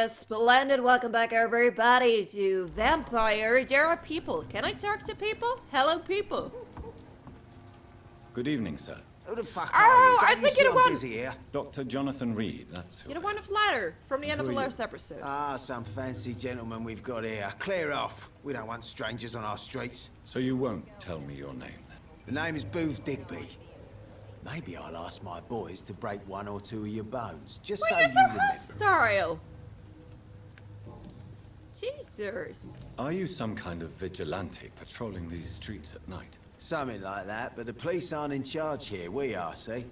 Splendid. Welcome back, everybody, to Vampyr. There are people. Can I talk to people? Hello, people. Good evening, sir. Who the fuck Oh, are you? I Don't think you you're see the I'm one- busy here? Dr. Jonathan Reid, that's who You're the I one of the ladder from the end of Who the are you? last episode. Ah, some fancy gentleman we've got here. Clear off. We don't want strangers on our streets. So you won't tell me your name, then? The name is Booth Digby. Maybe I'll ask my boys to break one or two of your bones, just Wait, so that's you so remember. hostile. Jesus. Are you some kind of vigilante patrolling these streets at night? Something like that, but the police aren't in charge here. We are, see?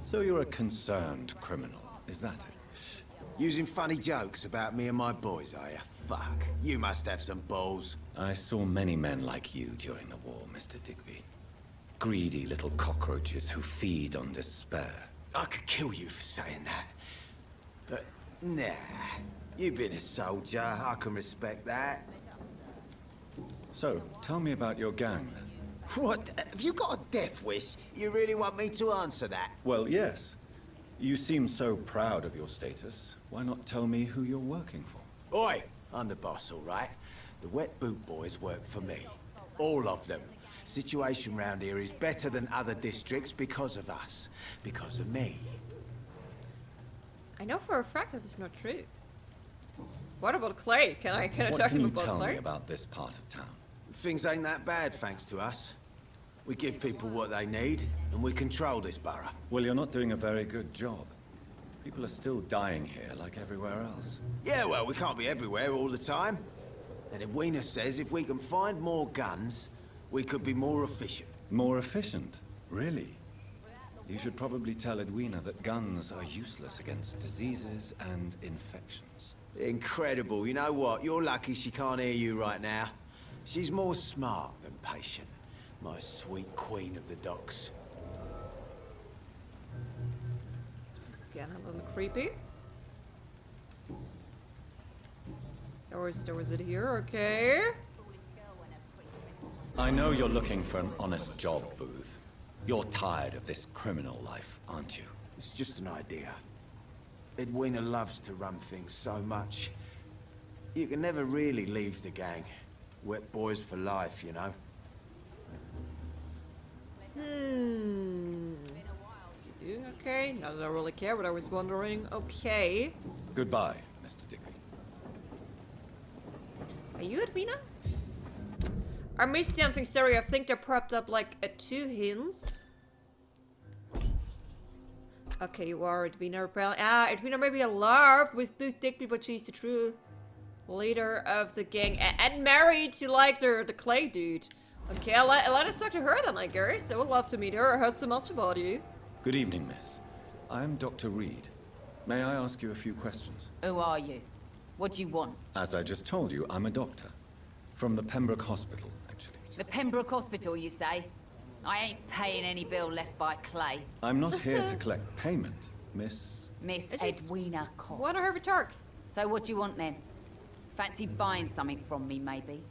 So you're a concerned criminal, is that it? Using funny jokes about me and my boys, are you? Fuck. You must have some balls. I saw many men like you during the war, Mr. Digby. Greedy little cockroaches who feed on despair. I could kill you for saying that. But, nah. You've been a soldier. I can respect that. So, tell me about your gang, then. What? Have you got a death wish? You really want me to answer that? Well, yes. You seem so proud of your status. Why not tell me who you're working for? Oi! I'm the boss, all right? The Wet Boot Boys work for me. All of them. Situation round here is better than other districts because of us. Because of me. I know for a fact that it's not true. What about Clay? Can I What talk to can him you about tell Clay? me about this part of town? Things ain't that bad, thanks to us. We give people what they need, and we control this borough. Well, you're not doing a very good job. People are still dying here like everywhere else. Yeah, well, we can't be everywhere all the time. And Edwina says if we can find more guns, we could be more efficient. More efficient? Really? You should probably tell Edwina that guns are useless against diseases and infections. Incredible. You know what? You're lucky she can't hear you right now. She's more smart than patient. My sweet queen of the docks. This getting a little creepy. There was it here, okay. I know you're looking for an honest job, Booth. You're tired of this criminal life, aren't you? It's just an idea. Edwina loves to run things so much. You can never really leave the gang. Wet boys for life, you know. Is he doing okay? Not that I really care, but I was wondering. Okay. Goodbye, Mr. Digby. Are you Edwina? I missed something, sorry. I think they propped up like 2 hints. Okay, you are Edwina apparently. Ah, Edwina may be alive with Booth Digby, but she's the true leader of the gang. And married to like the Clay dude. Okay, let us talk to her then, I guess. I would love to meet her. I heard so much about you. Good evening, miss. I'm Dr. Reid. May I ask you a few questions? Who are you? What do you want? As I just told you, I'm a doctor. From the Pembroke Hospital, actually. The Pembroke Hospital, you say? I ain't paying any bill left by Clay. I'm not here to collect payment, miss. Miss It's just- Edwina Cox. What a her talk. So what do you want then? Fancy buying something from me, maybe?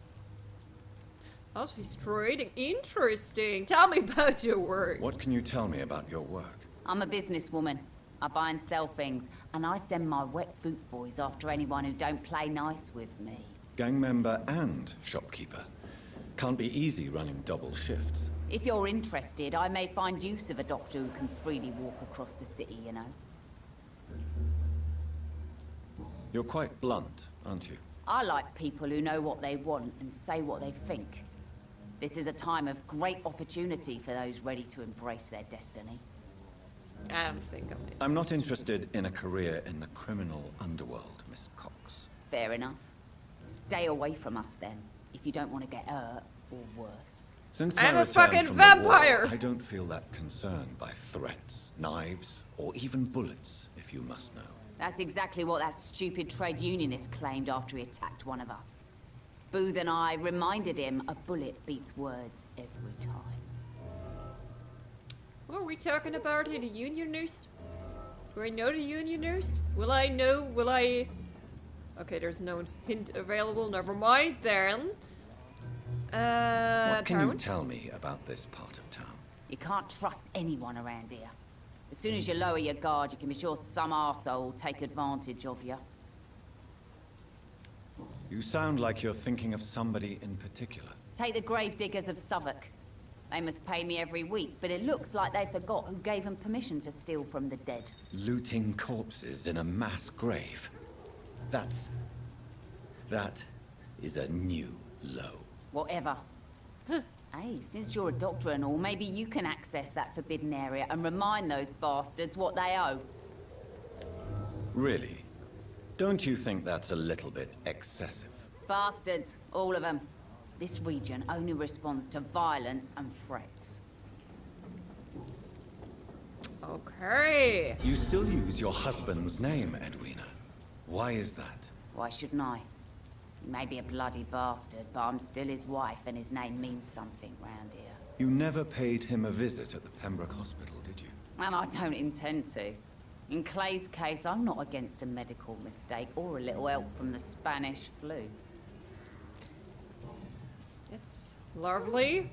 Oh, she's trading. Interesting. Tell me about your work. What can you tell me about your work? I'm a businesswoman. I buy and sell things, and I send my wet boot boys after anyone who don't play nice with me. Gang member and shopkeeper. Can't be easy running double shifts. If you're interested, I may find use of a doctor who can freely walk across the city, you know? You're quite blunt, aren't you? I like people who know what they want and say what they think. This is a time of great opportunity for those ready to embrace their destiny. I don't think I'm it. I'm not interested in a career in the criminal underworld, Miss Cox. Fair enough. Stay away from us then, if you don't want to get hurt or worse. Since I'm my a return fucking from the war, vampire! I don't feel that concerned by threats, knives, or even bullets, if you must know. That's exactly what that stupid trade unionist claimed after he attacked one of us. Booth and I reminded him a bullet beats words every time. What are we talking about here? The unionist? Do I know the unionist? Will I know? Will I... Okay, there's no hint available. Never mind then. What can you town? tell me about this part of town? You can't trust anyone around here. As soon as you lower your guard, you can be sure some arsehole will take advantage of you. You sound like you're thinking of somebody in particular. Take the gravediggers of Southwark. They must pay me every week, but it looks like they forgot who gave them permission to steal from the dead. Looting corpses in a mass grave. That is a new low. Whatever. Hey, since you're a doctor and all, maybe you can access that forbidden area and remind those bastards what they owe. Really? Don't you think that's a little bit excessive? Bastards, all of them. This region only responds to violence and threats. Okay. You still use your husband's name, Edwina. Why is that? Why shouldn't I? He may be a bloody bastard, but I'm still his wife and his name means something round here. You never paid him a visit at the Pembroke Hospital, did you? And I don't intend to. In Clay's case, I'm not against a medical mistake or a little help from the Spanish flu. It's lovely.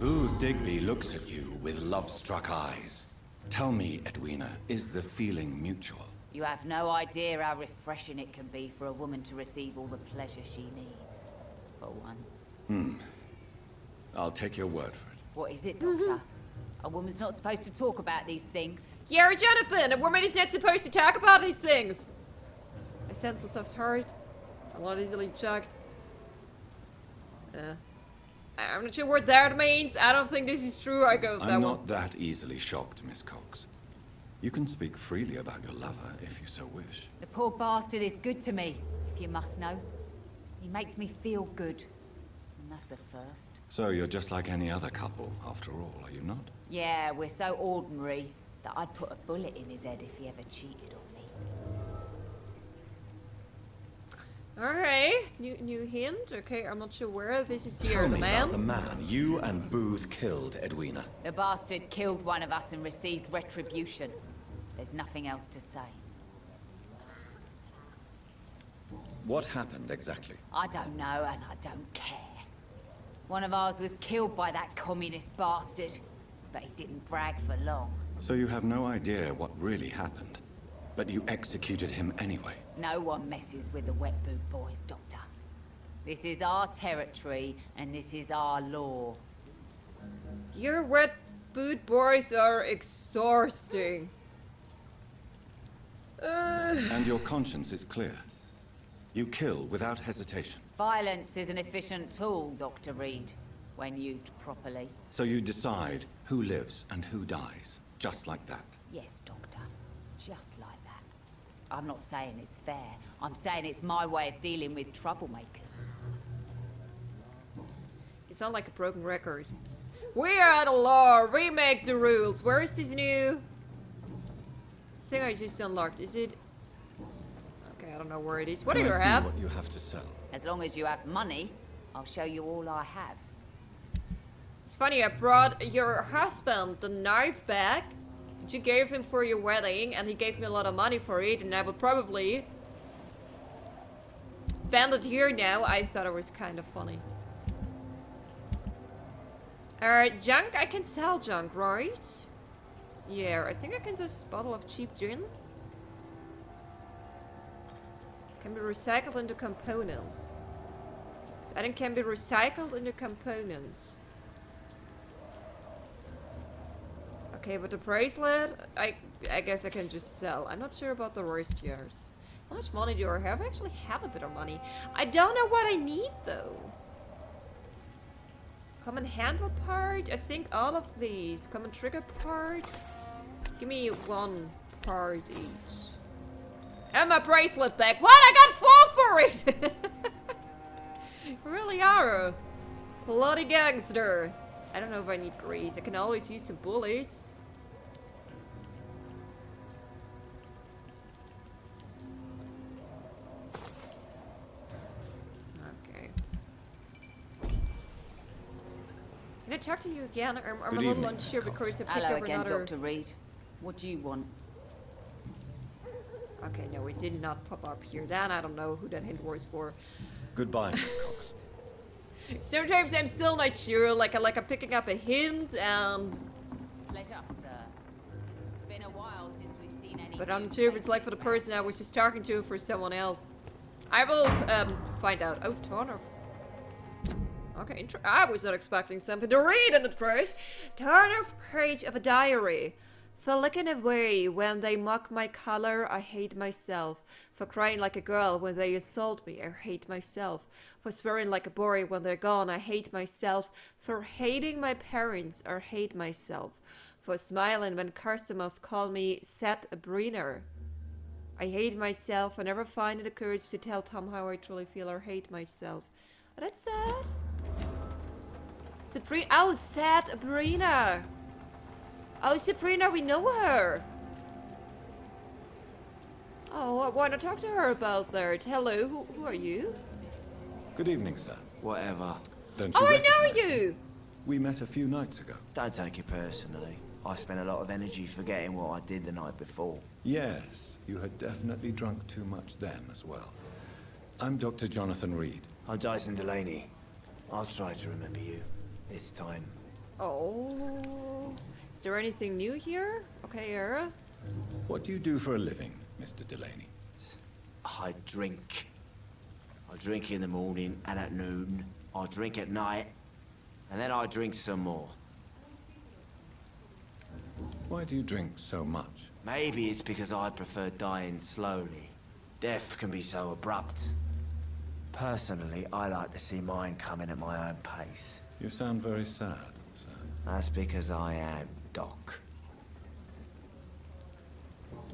Booth Digby looks at you with love-struck eyes. Tell me, Edwina, is the feeling mutual? You have no idea how refreshing it can be for a woman to receive all the pleasure she needs. For once. I'll take your word for it. What is it, Doctor? A woman's not supposed to talk about these things. Yeah, Jonathan, a woman is not supposed to talk about these things. I sense a soft heart. I'm not easily shocked. I'm not sure what that means. I don't think this is true. I go with that I'm one. not that easily shocked, Miss Cox. You can speak freely about your lover if you so wish. The poor bastard is good to me, if you must know. He makes me feel good. And that's a first. So you're just like any other couple, after all, are you not? Yeah, we're so ordinary that I'd put a bullet in his head if he ever cheated on me. Alright, new hint. Okay, I'm not sure where this is here. Tell The me man. about the man you and Booth killed, Edwina. The bastard killed one of us and received retribution. There's nothing else to say. What happened exactly? I don't know and I don't care. One of ours was killed by that communist bastard, but he didn't brag for long. So you have no idea what really happened, but you executed him anyway. No one messes with the Wet Boot Boys, Doctor. This is our territory and this is our law. Your wet boot boys are exhausting. And your conscience is clear. You kill without hesitation. Violence is an efficient tool, Dr. Reid, when used properly. So you decide who lives and who dies, just like that. Yes, Doctor. Just like that. I'm not saying it's fair. I'm saying it's my way of dealing with troublemakers. You sound like a broken record. We are the law. We make the rules. Where is this new thing I just unlocked? Is it? Okay, I don't know where it is. What do Can you I see have? what you have to sell? As long as you have money, I'll show you all I have. It's funny. I brought your husband the knife back that you gave him for your wedding, and he gave me a lot of money for it, and I would probably spend it here now. I thought it was kind of funny. Alright, junk. I can sell junk, right? Yeah, I think I can just bottle of cheap gin. Can be recycled into components. So item can be recycled into components. Okay, but the bracelet, I guess I can just sell. I'm not sure about the wrist yet. How much money do I have? I actually have a bit of money. I don't know what I need though. Common handle part? I think all of these. Common trigger part? Give me one part each. And my bracelet back. What? I got 4 for it! You really are a bloody gangster. I don't know if I need grease. I can always use some bullets. Okay. Can I talk to you again? I'm a Good little evening, unsure Miss Cox. because I picked Hello up again, another... Dr. Reid. What do you want? Okay, no, it did not pop up here. Then I don't know who that hint was for. Goodbye, Miss Cox. Sometimes I'm still not sure, like I'm picking up a hint, Pleasure, sir. Been a while since we've seen any. but I'm new not sure if it's like faces for the around. person I was just talking to or for someone else. I will find out. Oh, Turner. Okay, I was not expecting something to read in the first. Turner page of a diary. For looking away when they mock my color, I hate myself. For crying like a girl when they assault me, I hate myself. For swearing like a boy when they're gone, I hate myself. For hating my parents, I hate myself. For smiling when customers call me Seth Breener. I hate myself. I never find the courage to tell Tom how I truly feel or hate myself. Oh, that's sad. Sabrina. Oh, sad Sabrina. Oh, Sabrina, we know her. Oh, I want to talk to her about that. Hello, who are you? Good evening, sir. Whatever. Don't you Oh, I recognize know me? you. We met a few nights ago. Don't take it personally. I spent a lot of energy forgetting what I did the night before. Yes, you had definitely drunk too much then as well. I'm Dr. Jonathan Reid. I'm Dyson Delaney. I'll try to remember you. This time. Oh. Is there anything new here? Okay, Era. What do you do for a living, Mr. Delaney? I drink. I drink in the morning and at noon. I drink at night. And then I drink some more. Why do you drink so much? Maybe it's because I prefer dying slowly. Death can be so abrupt. Personally, I like to see mine coming at my own pace. You sound very sad, sir. That's because I am Doc.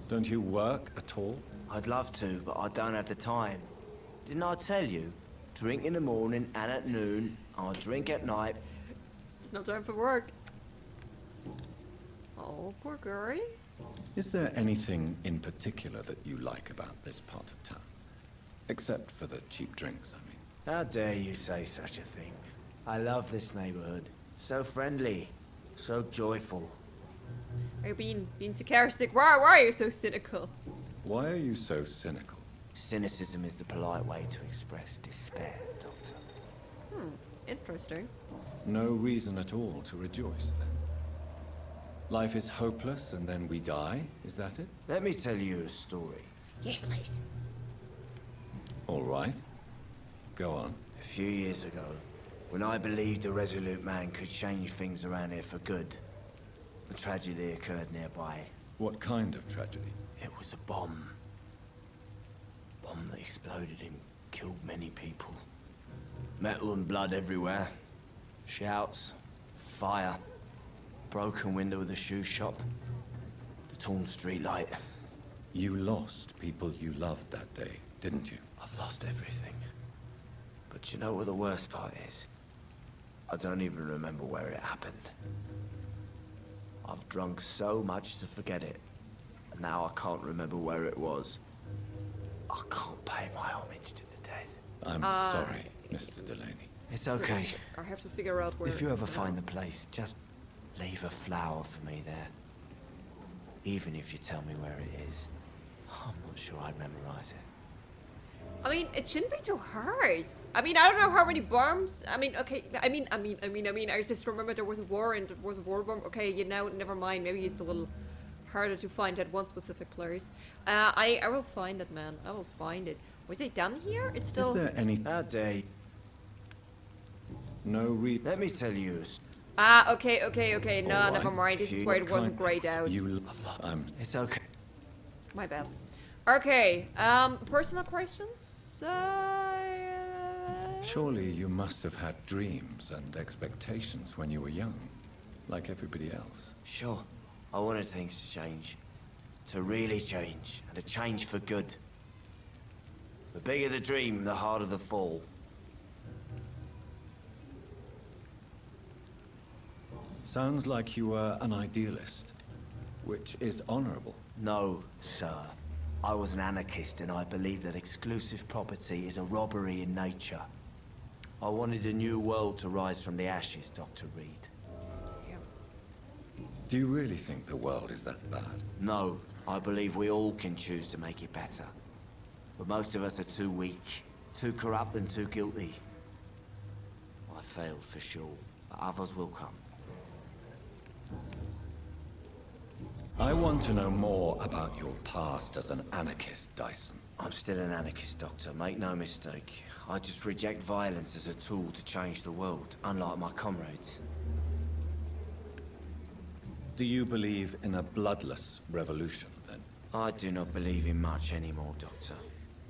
Don't you work at all? I'd love to, but I don't have the time. Didn't I tell you? Drink in the morning and at noon. I'll drink at night. It's no time for work. Oh, poor Gary. Is there anything in particular that you like about this part of town? Except for the cheap drinks, I mean. How dare you say such a thing? I love this neighborhood. So friendly. So joyful. Are you being sarcastic? Why are you so cynical? Why are you so cynical? Cynicism is the polite way to express despair, Doctor. Interesting. No reason at all to rejoice, then. Life is hopeless and then we die, is that it? Let me tell you a story. Yes, please. All right. Go on. A few years ago, when I believed a resolute man could change things around here for good, a tragedy occurred nearby. What kind of tragedy? It was a bomb. Bomb that exploded and killed many people. Metal and blood everywhere. Shouts, fire, broken window of the shoe shop, the torn street light. You lost people you loved that day, didn't you? I've lost everything. But you know what the worst part is? I don't even remember where it happened. I've drunk so much to forget it. And now I can't remember where it was. I can't pay my homage to the dead. I'm sorry, Mr. Delaney. It's okay. I have to figure out where. If you ever find the place, just leave a flower for me there. Even if you tell me where it is. I'm not sure I'd memorize it. I mean, it shouldn't be too hard. I mean, I don't know how many bombs. I mean, okay. I mean. I just remember there was a war and there was a war bomb. Okay, you know, never mind. Maybe it's a little harder to find at one specific place. I will find it, man. I will find it. Was it done here? It's still. Is there any... How dare you? No reason... Let me tell you a story. Okay. No, All never right. mind. This is where it wasn't grayed out. I'm... It's okay. My bad. Okay. Personal questions. Surely you must have had dreams and expectations when you were young, like everybody else. Sure. I wanted things to change. To really change. And to change for good. The bigger the dream, the harder the fall. Sounds like you were an idealist, which is honorable. No, sir. I was an anarchist and I believed that exclusive property is a robbery in nature. I wanted a new world to rise from the ashes, Dr. Reid. Do you really think the world is that bad? No, I believe we all can choose to make it better. But most of us are too weak, too corrupt and too guilty. I failed for sure, but others will come. I want to know more about your past as an anarchist, Dyson. I'm still an anarchist, Doctor, make no mistake. I just reject violence as a tool to change the world, unlike my comrades. Do you believe in a bloodless revolution, then? I do not believe in much anymore, Doctor.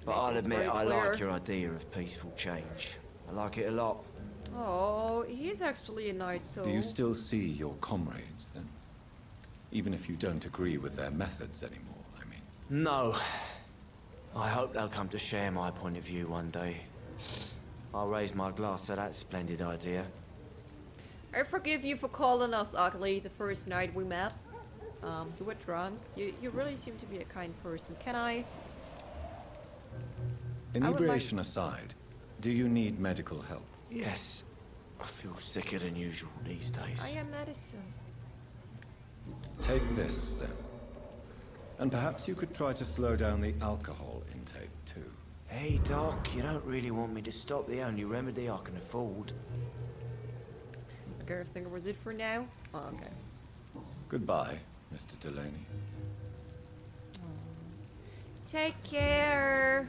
But Make I'll this admit very I clear. like your idea of peaceful change. I like it a lot. Oh, he's actually a nice soul. Do you still see your comrades, then? Even if you don't agree with their methods anymore, I mean. No. I hope they'll come to share my point of view one day. I'll raise my glass to that splendid idea. I forgive you for calling us ugly the first night we met. You were drunk. You really seem to be a kind person. Can I? Inebriation aside, do you need medical help? Yes. I feel sicker than usual these days. I am medicine. Take this, then. And perhaps you could try to slow down the alcohol intake, too. Hey, Doc, you don't really want me to stop the only remedy I can afford. Okay, I think it was it for now. Oh, okay. Goodbye, Mr. Delaney. Take care.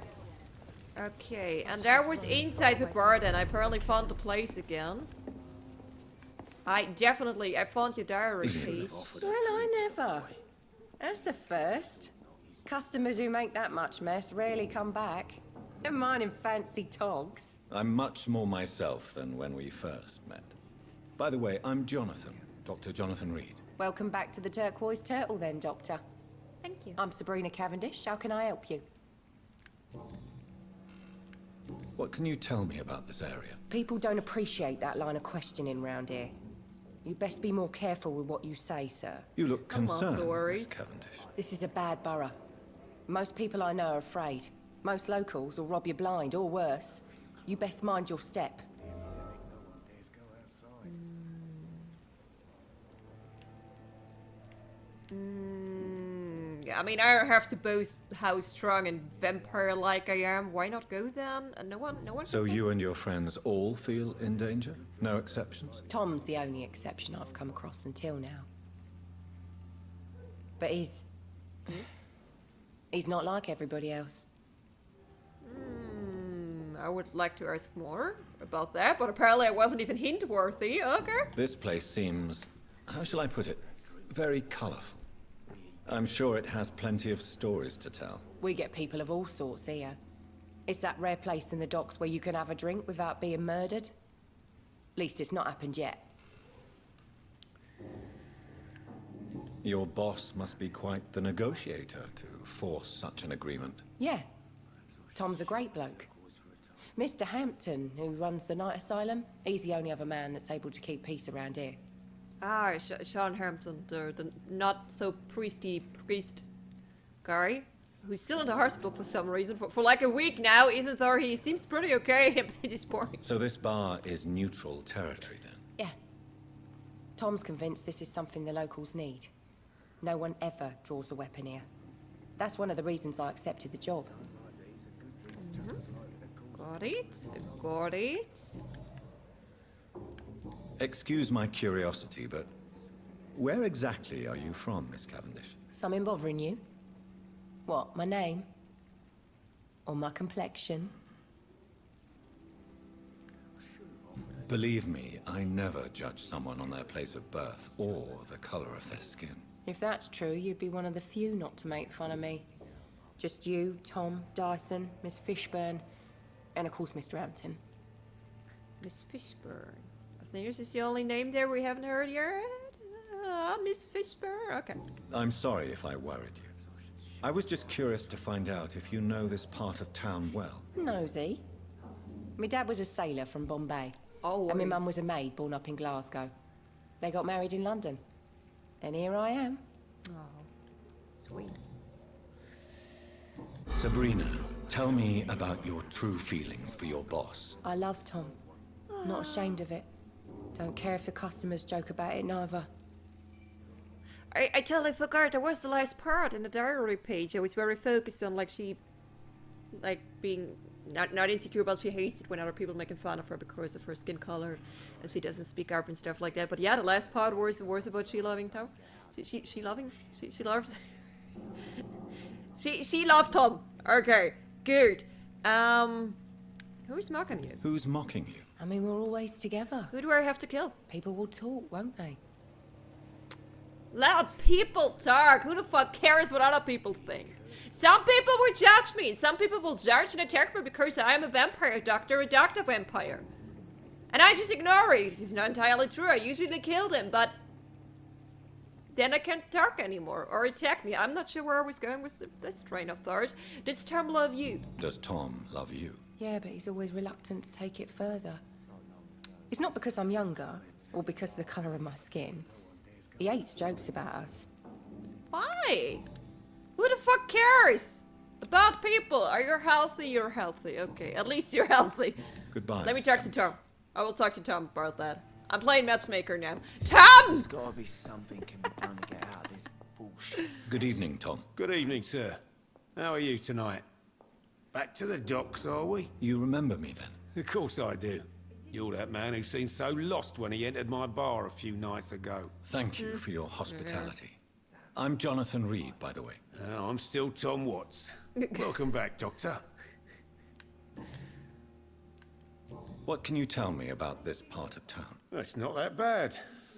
Okay, and there was inside the bar then. I apparently found the place again. I found your diary page. Well, I never. That's a first. Customers who make that much mess rarely come back. Never mind in fancy togs. I'm much more myself than when we first met. By the way, I'm Jonathan, Dr. Jonathan Reid. Welcome back to the Turquoise Turtle then, Doctor. Thank you. I'm Sabrina Cavendish. How can I help you? What can you tell me about this area? People don't appreciate that line of questioning round here. You best be more careful with what you say, sir. You look I'm also concerned, worried. Miss Cavendish. This is a bad borough. Most people I know are afraid. Most locals will rob you blind, or worse. You best mind your step. Yeah, I mean, I have to boast how strong and vampire-like I am. Why not go then? No one So can say- you and your friends all feel in danger? No exceptions? Tom's the only exception I've come across until now. But he's not like everybody else. I would like to ask more about that, but apparently I wasn't even hint-worthy. Okay. This place seems, how shall I put it, very colorful. I'm sure it has plenty of stories to tell. We get people of all sorts here. It's that rare place in the docks where you can have a drink without being murdered. At least it's not happened yet. Your boss must be quite the negotiator to force such an agreement. Yeah. Tom's a great bloke. Mr. Hampton, who runs the night asylum, he's the only other man that's able to keep peace around here. Ah, Sean Hampton, the not so priest guy, who's still in the hospital for some reason for like a week now, even though he seems pretty okay at this point. So this bar is neutral territory then? Yeah. Tom's convinced this is something the locals need. No one ever draws a weapon here. That's one of the reasons I accepted the job. Got it. Got it. Excuse my curiosity, but where exactly are you from, Miss Cavendish? Something bothering you? What, my name? Or my complexion? Believe me, I never judge someone on their place of birth or the color of their skin. If that's true, you'd be one of the few not to make fun of me. Just you, Tom, Dyson, Miss Fishburne, and of course Mr. Hampton. Miss Fishburne. I think this is the only name there we haven't heard yet. Miss Fishburne. Okay. I'm sorry if I worried you. I was just curious to find out if you know this part of town well. Nosy. My dad was a sailor from Bombay. Always. And my mum was a maid born up in Glasgow. They got married in London. And here I am. Oh, sweet. Sabrina, tell me about your true feelings for your boss. I love Tom. Not ashamed of it. Don't care if the customers joke about it neither. I totally forgot there was the last part in the diary page. I was very focused on being not insecure, but she hates it when other people making fun of her because of her skin color, and she doesn't speak up and stuff like that. But yeah, the last part was about she loving Tom. She loves. she loved Tom. Okay, good. Who's mocking you? Who's mocking you? I mean, we're always together. Who do I have to kill? People will talk, won't they? Let people talk. Who the fuck cares what other people think? Some people will judge me. Some people will judge and attack me because I am a vampire doctor, a doctor vampire. And I just ignore it. It's not entirely true. I usually kill them, but then I can't talk anymore or attack me. I'm not sure where I was going with this train of thought. Does Tom love you? Does Tom love you? Yeah, but he's always reluctant to take it further. It's not because I'm younger, or because of the colour of my skin. He hates jokes about us. Why? Who the fuck cares? About people. Are you healthy? You're healthy. Okay, at least you're healthy. Goodbye. Let me talk to Tom. I will talk to Tom about that. I'm playing matchmaker now. Tom! There's gotta be something can be done to get out of this bullshit. Good evening, Tom. Good evening, sir. How are you tonight? Back to the docks, are we? You remember me then? Of course I do. You're that man who seemed so lost when he entered my bar a few nights ago. Thank you for your hospitality. I'm Jonathan Reid, by the way. I'm still Tom Watts. Welcome back, Doctor. What can you tell me about this part of town? It's not that bad.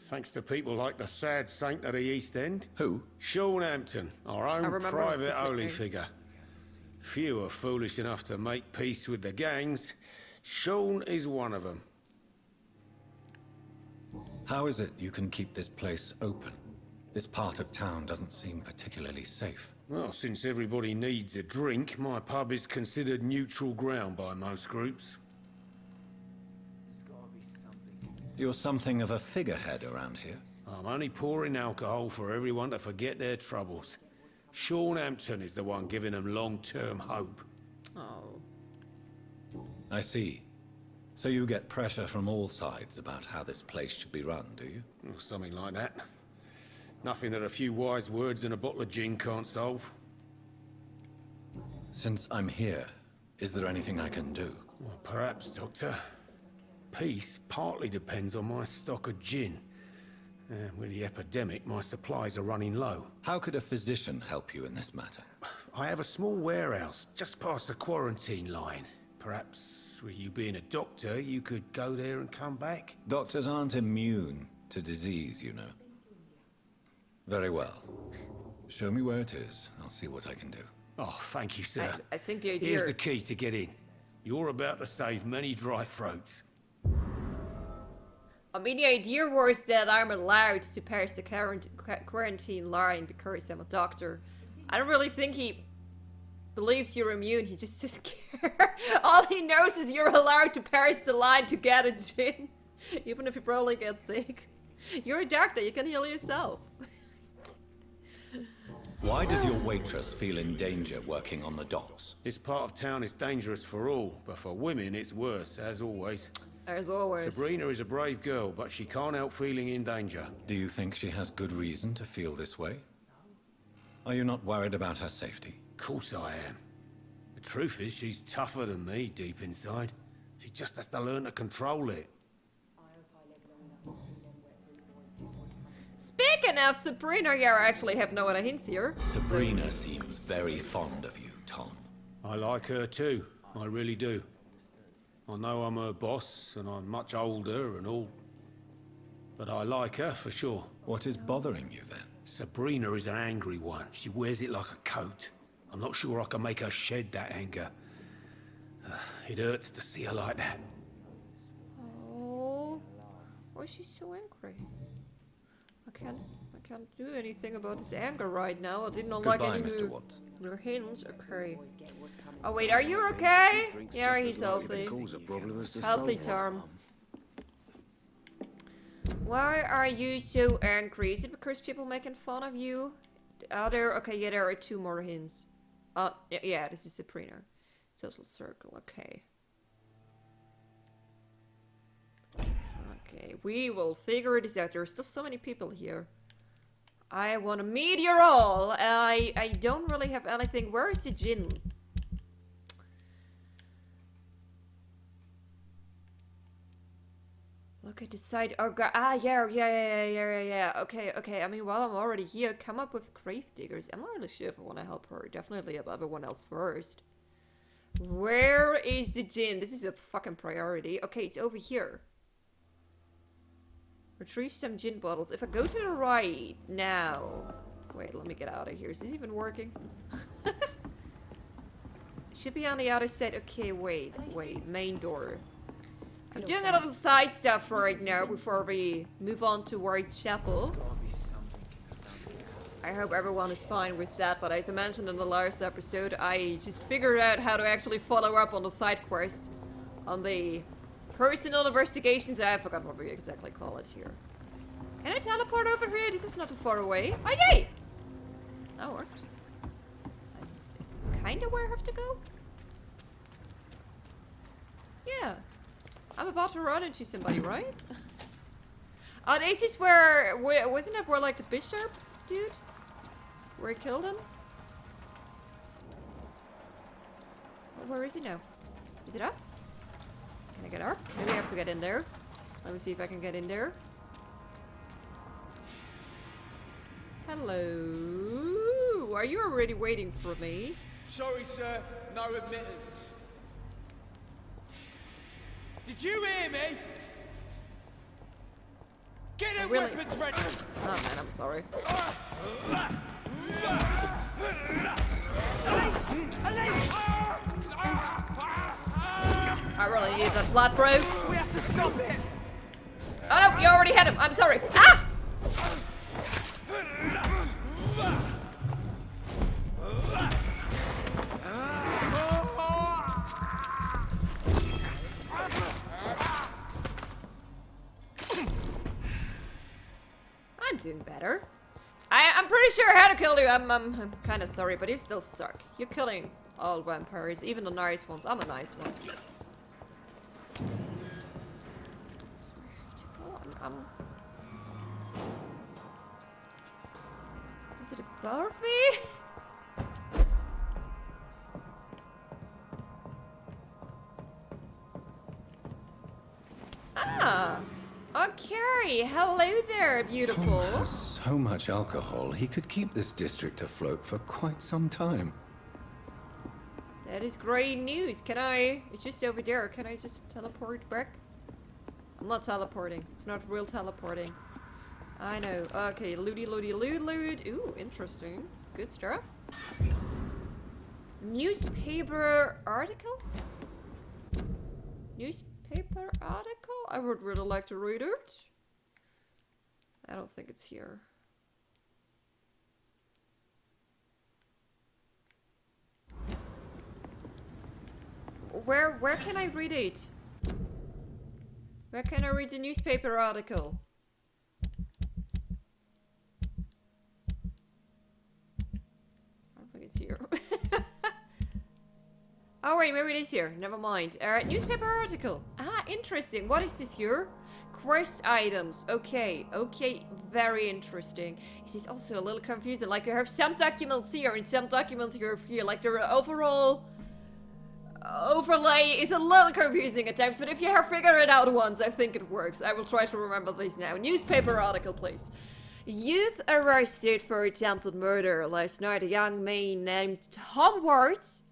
Thanks to people like the sad saint of the East End. Who? Sean Hampton, our own remember private this holy nickname. figure. Few are foolish enough to make peace with the gangs. Sean is one of them. How is it you can keep this place open? This part of town doesn't seem particularly safe. Well, since everybody needs a drink, my pub is considered neutral ground by most groups. You're something of a figurehead around here. I'm only pouring alcohol for everyone to forget their troubles. Sean Hampton is the one giving them long-term hope. Oh. I see. So you get pressure from all sides about how this place should be run, do you? Or something like that. Nothing that a few wise words and a bottle of gin can't solve. Since I'm here, is there anything I can do? Well, perhaps, Doctor. Peace partly depends on my stock of gin. With the epidemic, my supplies are running low. How could a physician help you in this matter? I have a small warehouse just past the quarantine line. Perhaps, with you being a doctor, you could go there and come back? Doctors aren't immune to disease, you know. Very well. Show me where it is. I'll see what I can do. Oh, thank you, sir. I think the idea... Here's the key to get in. You're about to save many dry throats. I mean, the idea was that I'm allowed to pass the quarantine line because I'm a doctor. I don't really think he believes you're immune. He just doesn't care. All he knows is you're allowed to pass the line to get a gin, even if you probably get sick. You're a doctor. You can heal yourself. Why does your waitress feel in danger working on the docks? This part of town is dangerous for all, but for women it's worse, as always. As always. Sabrina is a brave girl, but she can't help feeling in danger. Do you think she has good reason to feel this way? Are you not worried about her safety? Of course I am. The truth is, she's tougher than me deep inside. She just has to learn to control it. Speaking of Sabrina, yeah, I actually have no other hints here. Sabrina seems very fond of you, Tom. I like her too, I really do. I know I'm her boss, and I'm much older and all. But I like her for sure. What is bothering you then? Sabrina is an angry one. She wears it like a coat. I'm not sure I can make her shed that anger. It hurts to see her like that. Oh, why is she so angry? I can't do anything about this anger right now. I did not like Goodbye, any Mr. of Watts. your hints. Okay. Oh wait, are you okay? Yeah, he's healthy. Healthy, Tom. Why are you so angry? Is it because people making fun of you? Are there? Okay, yeah, there are 2 more hints. Yeah, this is Sabrina. Social circle. Okay. Okay, we will figure this out. There's still so many people here. I want to meet you all. I don't really have anything. Where is the gin? Look at the side. Oh god. Yeah. Okay. I mean, while I'm already here, come up with grave diggers. I'm not really sure if I want to help her. Definitely above everyone else first. Where is the gin? This is a fucking priority. Okay, it's over here. Retrieve some gin bottles. If I go to the right now... Wait, let me get out of here. Is this even working? It should be on the other side. Okay, wait. Main door. I'm doing a little side stuff right now before we move on to Whitechapel. I hope everyone is fine with that, but as I mentioned in the last episode, I just figured out how to actually follow up on the side quest. On the personal investigations. I forgot what we exactly call it here. Can I teleport over here? This is not too far away. Oh, yay! That worked. That's kind of where I have to go. Yeah. I'm about to run into somebody, right? Oh, this is where... Wasn't it where, like, the bishop dude? Where he killed him? Where is he now? Is it up? Can I get up? Maybe I have to get in there. Let me see if I can get in there. Hello? Are you already waiting for me? Sorry, sir. No admittance. Did you hear me? Get a Really? weapons ready! Oh man, I'm sorry. I really need that blood, bro. We have to stop it! Oh no, you already had him. I'm sorry. Ah! I'm doing better. I'm pretty sure how to kill you. I'm kind of sorry, but you still suck. You're killing all vampires, even the nice ones. I'm a nice one. That's where I have to go. Is it above me? Ah! Okay, hello there, beautiful. Tom has so much alcohol, he could keep this district afloat for quite some time. That is great news. Can I... It's just over there. Can I just teleport back? I'm not teleporting. It's not real teleporting. I know. Okay, looty, looty, loot, loot. Ooh, interesting. Good stuff. Newspaper article? Newspaper article? I would really like to read it. I don't think it's here. Where can I read it? Where can I read the newspaper article? I don't think it's here. Oh wait, maybe it is here. Never mind. Alright, newspaper article. Ah, interesting. What is this here? Quest items. Okay, very interesting. This is also a little confusing. Like, you have some documents here and some documents here. Like, the overall overlay is a little confusing at times, but if you have figured it out once, I think it works. I will try to remember this now. Newspaper article, please. Youth arrested for attempted murder. Last night, a young man named Tom Wards,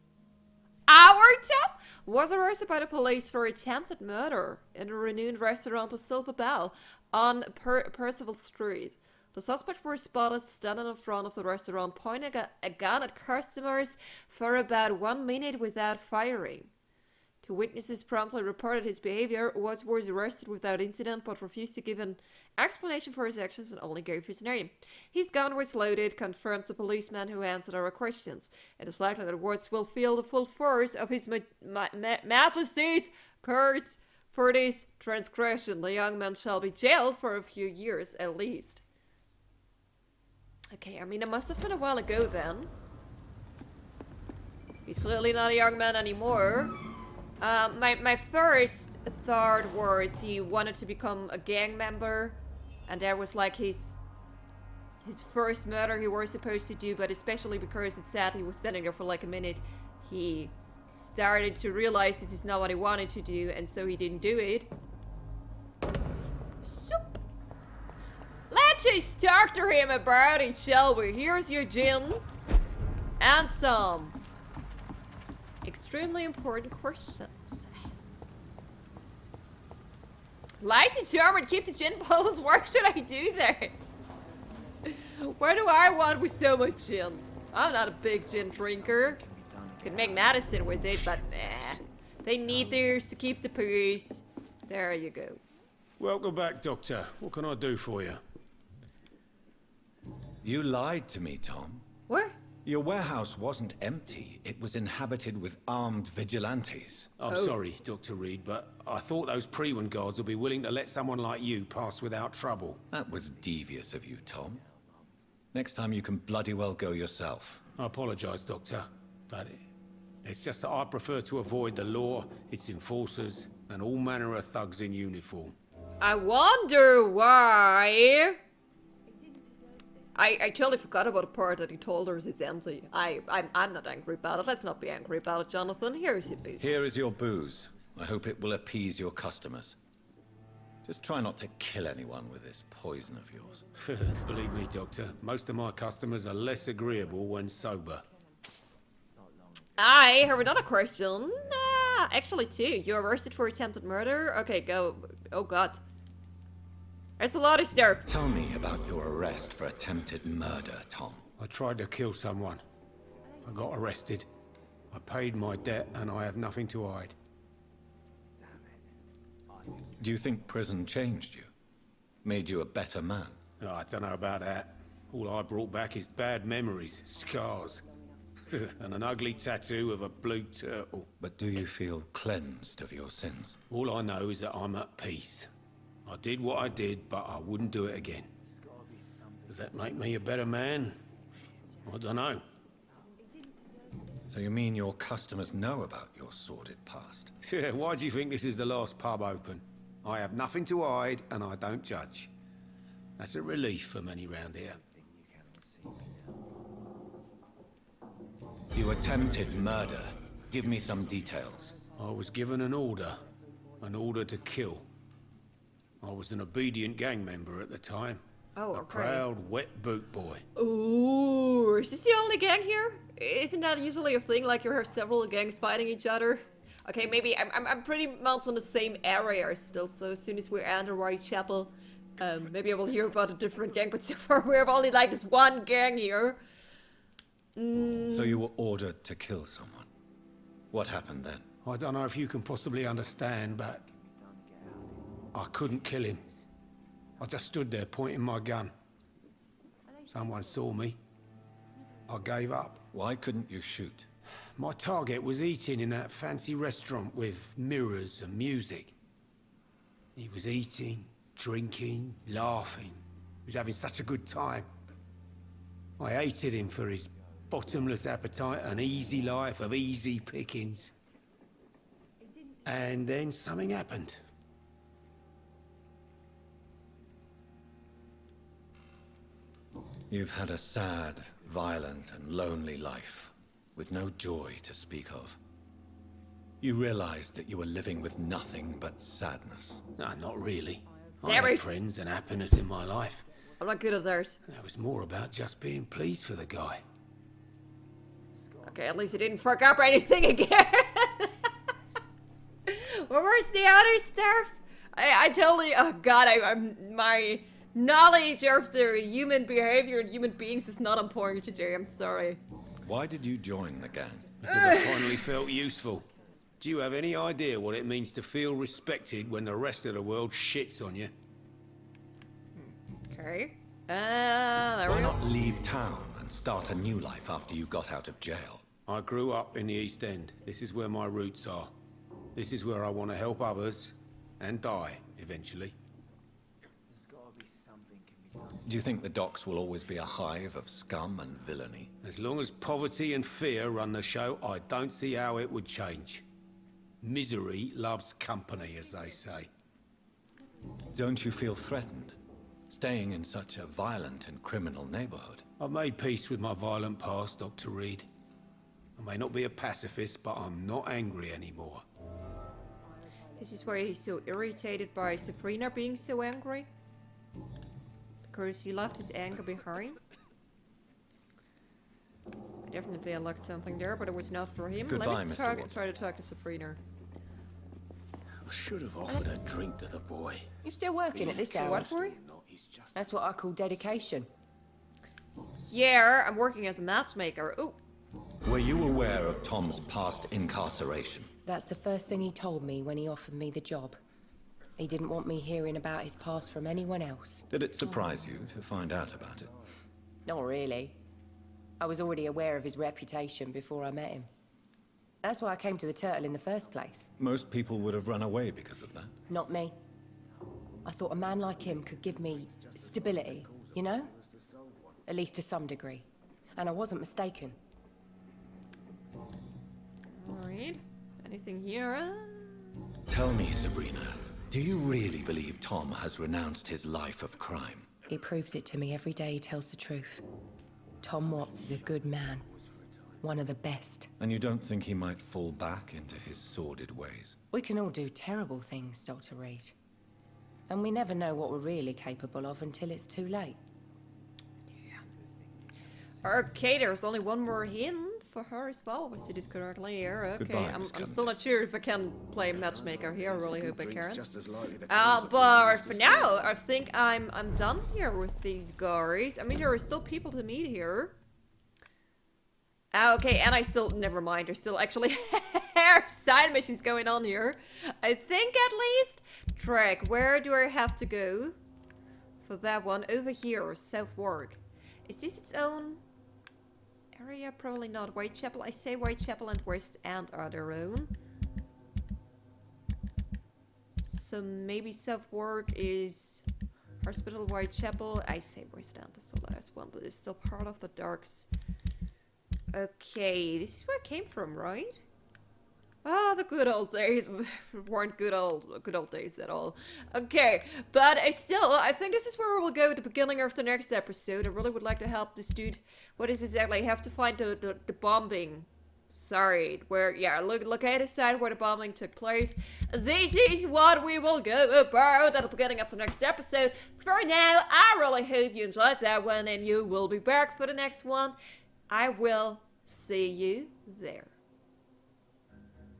our Tom, was arrested by the police for attempted murder in a renowned restaurant, the Silver Bell, on Percival Street. The suspect was spotted standing in front of the restaurant, pointing a gun at customers for about 1 minute without firing. Two witnesses promptly reported his behavior. Watts was arrested without incident, but refused to give an explanation for his actions and only gave his name. His gun was loaded, confirmed the policeman who answered our questions. It is likely that Watts will feel the full force of his Majesty's courts for this transgression. The young man shall be jailed for a few years at least. Okay, I mean, it must have been a while ago then. He's clearly not a young man anymore. My first thought was he wanted to become a gang member, and that was like his first murder he was supposed to do, but especially because it said he was standing there for like a minute, he started to realize this is not what he wanted to do, and so he didn't do it. just talk to him about it, shall we? Here's your gin. And some extremely important questions. Light determined, keep the gin bottles. Why should I do that? Where do I want with so much gin? I'm not a big gin drinker. Could make medicine with it, but nah. They need theirs to keep the peace. There you go. Welcome back, Doctor. What can I do for you? You lied to me, Tom. What? Your warehouse wasn't empty. It was inhabited with armed vigilantes. I'm sorry, Dr. Reid, but I thought those Prewen guards would be willing to let someone like you pass without trouble. That was devious of you, Tom. Next time you can bloody well go yourself. I apologize, Doctor, but it's just that I prefer to avoid the law, its enforcers, and all manner of thugs in uniform. I wonder why. I totally forgot about the part that he told her it's empty. I'm not angry about it. Let's not be angry about it, Jonathan. Here's your booze. Here is your booze. I hope it will appease your customers. Just try not to kill anyone with this poison of yours. Believe me, Doctor, most of my customers are less agreeable when sober. I have another question. Actually, two. You're arrested for attempted murder? Okay, go. Oh, God. There's a lot of stuff. Tell me about your arrest for attempted murder, Tom. I tried to kill someone. I got arrested. I paid my debt and I have nothing to hide. Do you think prison changed you? Made you a better man? Oh, I don't know about that. All I brought back is bad memories, scars, and an ugly tattoo of a blue turtle. But do you feel cleansed of your sins? All I know is that I'm at peace. I did what I did, but I wouldn't do it again. Does that make me a better man? I don't know. So you mean your customers know about your sordid past? Yeah, why do you think this is the last pub open? I have nothing to hide, and I don't judge. That's a relief for many round here. You attempted murder. Give me some details. I was given an order to kill. I was an obedient gang member at the time. Oh, A okay. proud, wet boot boy. Ooh, is this the only gang here? Isn't that usually a thing, like you have several gangs fighting each other? Okay, maybe I'm pretty much on the same area still, so as soon as we're under Whitechapel, maybe I will hear about a different gang, but so far we have only like this one gang here. So you were ordered to kill someone. What happened then? I don't know if you can possibly understand, but I couldn't kill him. I just stood there pointing my gun. Someone saw me. I gave up. Why couldn't you shoot? My target was eating in that fancy restaurant with mirrors and music. He was eating, drinking, laughing. He was having such a good time. I hated him for his bottomless appetite and easy life of easy pickings. And then something happened. You've had a sad, violent, and lonely life, with no joy to speak of. You realized that you were living with nothing but sadness. No, not really. I Damn had it. friends and happiness in my life. I'm not good at that. It was more about just being pleased for the guy. Okay, at least he didn't fuck up or anything again. What was the other stuff? I totally, oh god, my knowledge of the human behavior and human beings is not on point today, I'm sorry. Why did you join the gang? Because I finally felt useful. Do you have any idea what it means to feel respected when the rest of the world shits on you? Okay. There we Why go. not leave town and start a new life after you got out of jail? I grew up in the East End. This is where my roots are. This is where I want to help others and die, eventually. Do you think the docks will always be a hive of scum and villainy? As long as poverty and fear run the show, I don't see how it would change. Misery loves company, as they say. Don't you feel threatened, staying in such a violent and criminal neighborhood? I've made peace with my violent past, Dr. Reid. I may not be a pacifist, but I'm not angry anymore. This is why he's so irritated by Sabrina being so angry. because he left his anger behind. I definitely unlocked something there, but it was not for him. Goodbye, Let me Mr. Watson. try to talk to Sabrina. I should have offered a drink to the boy. You still working at this hour? What, boy? That's what I call dedication. Yeah, I'm working as a matchmaker. Oh, Were you aware of Tom's past incarceration? That's the first thing he told me when he offered me the job. He didn't want me hearing about his past from anyone else. Did it surprise you to find out about it? Not really. I was already aware of his reputation before I met him. That's why I came to the Turtle in the first place. Most people would have run away because of that. Not me. I thought a man like him could give me stability, you know? At least to some degree. And I wasn't mistaken. alright. Anything here? Tell me, Sabrina, do you really believe Tom has renounced his life of crime? He proves it to me every day he tells the truth. Tom Watts is a good man. One of the best. And you don't think he might fall back into his sordid ways? We can all do terrible things, Dr. Reid. And we never know what we're really capable of until it's too late. Okay, there's only one more hint for her as well, if I see this correctly here. Okay, Goodbye, I'm Miss still not sure if I can play matchmaker here. I really hope I Drink's can. just as likely to But for now, I think I'm done here with these guys. I mean, there are still people to meet here. Okay, and I still, never mind, there's still actually side missions going on here. I think at least. Track, where do I have to go? For that one, over here, Southwark. Is this its own area? Probably not. Whitechapel, I say Whitechapel and West End are their own. So maybe Southwark is Hospital Whitechapel. I say West End is the last one that is still part of the Darks. Okay, this is where I came from, right? Oh, the good old days weren't good old days at all. Okay, but I think this is where we will go at the beginning of the next episode. I really would like to help this dude. What is exactly? I have to find the bombing site where, yeah, look at the side where the bombing took place. This is what we will go about at the beginning of the next episode. For now, I really hope you enjoyed that one and you will be back for the next one. I will see you there.